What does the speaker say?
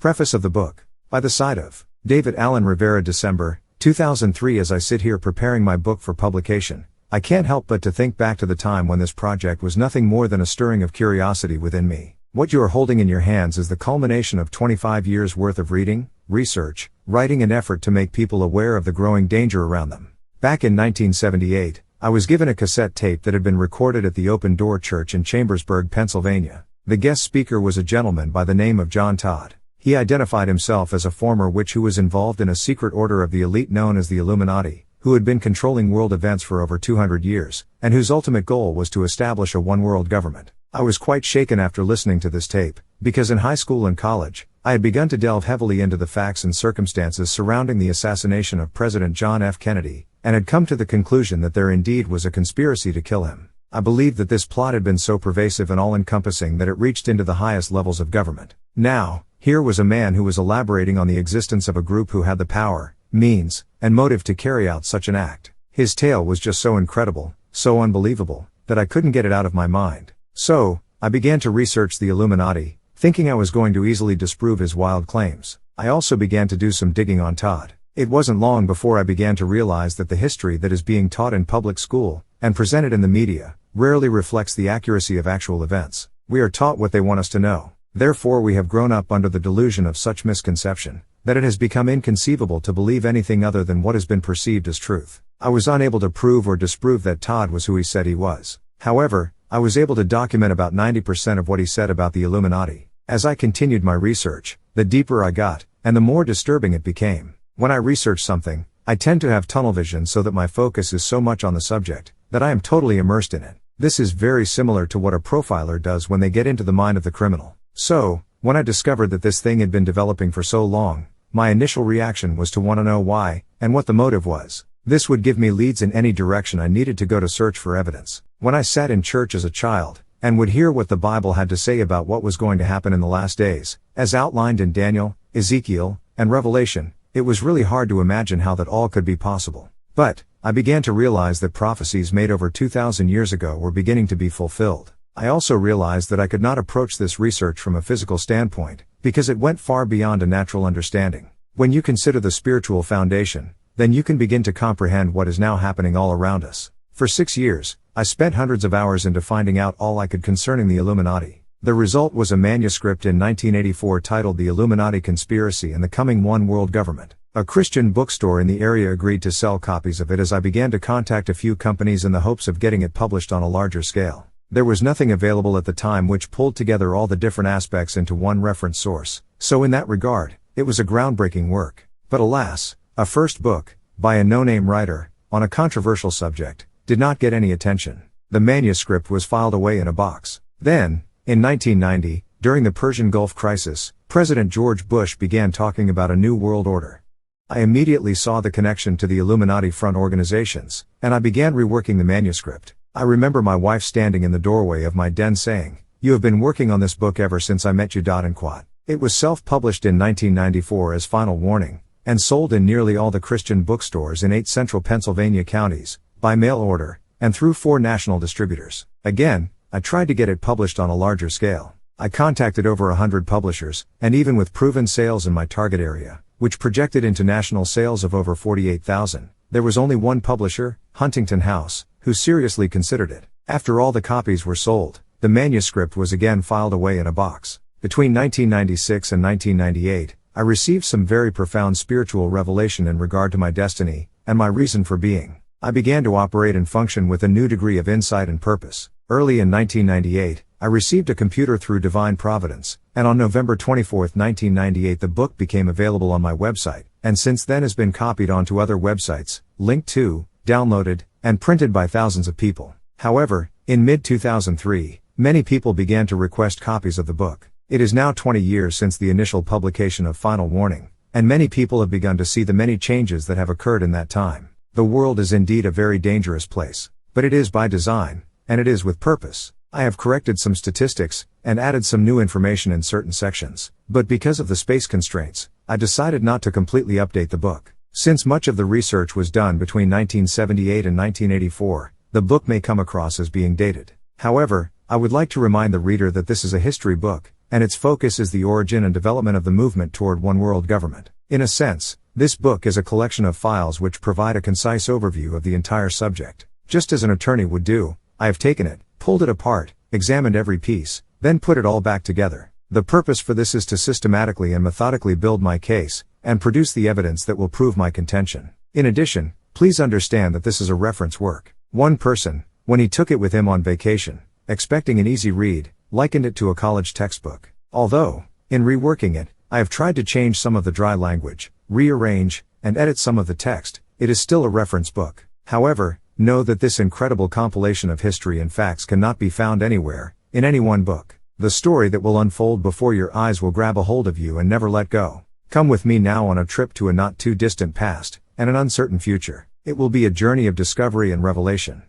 Preface of the book. By the side of David Allen Rivera, December 2003. As I sit here preparing my book for publication, I can't help but to think back to the time when this project was nothing more than a stirring of curiosity within me. What you are holding in your hands is the culmination of 25 years worth of reading, research, writing and effort to make people aware of the growing danger around them. Back in 1978, I was given a cassette tape that had been recorded at the Open Door Church in Chambersburg, Pennsylvania. The guest speaker was a gentleman by the name of John Todd. He identified himself as a former witch who was involved in a secret order of the elite known as the Illuminati, who had been controlling world events for over 200 years, and whose ultimate goal was to establish a one-world government. I was quite shaken after listening to this tape, because in high school and college, I had begun to delve heavily into the facts and circumstances surrounding the assassination of President John F. Kennedy, and had come to the conclusion that there indeed was a conspiracy to kill him. I believed that this plot had been so pervasive and all-encompassing that it reached into the highest levels of government. Now, here was a man who was elaborating on the existence of a group who had the power, means, and motive to carry out such an act. His tale was just so incredible, so unbelievable, that I couldn't get it out of my mind. So, I began to research the Illuminati, thinking I was going to easily disprove his wild claims. I also began to do some digging on Todd. It wasn't long before I began to realize that the history that is being taught in public school, and presented in the media, rarely reflects the accuracy of actual events. We are taught what they want us to know. Therefore we have grown up under the delusion of such misconception, that it has become inconceivable to believe anything other than what has been perceived as truth. I was unable to prove or disprove that Todd was who he said he was. However, I was able to document about 90% of what he said about the Illuminati. As I continued my research, the deeper I got, and the more disturbing it became. When I research something, I tend to have tunnel vision so that my focus is so much on the subject, that I am totally immersed in it. This is very similar to what a profiler does when they get into the mind of the criminal. So, when I discovered that this thing had been developing for so long, my initial reaction was to want to know why, and what the motive was. This would give me leads in any direction I needed to go to search for evidence. When I sat in church as a child, and would hear what the Bible had to say about what was going to happen in the last days, as outlined in Daniel, Ezekiel, and Revelation, it was really hard to imagine how that all could be possible. But, I began to realize that prophecies made over 2,000 years ago were beginning to be fulfilled. I also realized that I could not approach this research from a physical standpoint, because it went far beyond a natural understanding. When you consider the spiritual foundation, then you can begin to comprehend what is now happening all around us. For 6 years, I spent hundreds of hours into finding out all I could concerning the Illuminati. The result was a manuscript in 1984 titled The Illuminati Conspiracy and the Coming One World Government. A Christian bookstore in the area agreed to sell copies of it as I began to contact a few companies in the hopes of getting it published on a larger scale. There was nothing available at the time which pulled together all the different aspects into one reference source, so in that regard, it was a groundbreaking work. But alas, a first book, by a no-name writer, on a controversial subject, did not get any attention. The manuscript was filed away in a box. Then, in 1990, during the Persian Gulf crisis, President George Bush began talking about a new world order. I immediately saw the connection to the Illuminati front organizations, and I began reworking the manuscript. I remember my wife standing in the doorway of my den saying, "You have been working on this book ever since I met you." And quote. It was self-published in 1994 as Final Warning, and sold in nearly all the Christian bookstores in 8 central Pennsylvania counties, by mail order, and through 4 national distributors. Again, I tried to get it published on a larger scale. I contacted over 100 publishers, and even with proven sales in my target area, which projected into national sales of over 48,000, there was only one publisher, Huntington House, who seriously considered it. After all the copies were sold, the manuscript was again filed away in a box. Between 1996 and 1998, I received some very profound spiritual revelation in regard to my destiny, and my reason for being. I began to operate and function with a new degree of insight and purpose. Early in 1998, I received a computer through divine providence, and on November 24, 1998 the book became available on my website, and since then has been copied onto other websites, linked to, downloaded, and printed by thousands of people. However, in mid-2003, many people began to request copies of the book. It is now 20 years since the initial publication of Final Warning, and many people have begun to see the many changes that have occurred in that time. The world is indeed a very dangerous place, but it is by design, and it is with purpose. I have corrected some statistics, and added some new information in certain sections, but because of the space constraints, I decided not to completely update the book. Since much of the research was done between 1978 and 1984, the book may come across as being dated. However, I would like to remind the reader that this is a history book, and its focus is the origin and development of the movement toward one world government. In a sense, this book is a collection of files which provide a concise overview of the entire subject. Just as an attorney would do, I have taken it, pulled it apart, examined every piece, then put it all back together. The purpose for this is to systematically and methodically build my case, and produce the evidence that will prove my contention. In addition, please understand that this is a reference work. One person, when he took it with him on vacation, expecting an easy read, likened it to a college textbook. Although, in reworking it, I have tried to change some of the dry language, rearrange, and edit some of the text, it is still a reference book. However, know that this incredible compilation of history and facts cannot be found anywhere, in any one book. The story that will unfold before your eyes will grab a hold of you and never let go. Come with me now on a trip to a not too distant past, and an uncertain future. It will be a journey of discovery and revelation.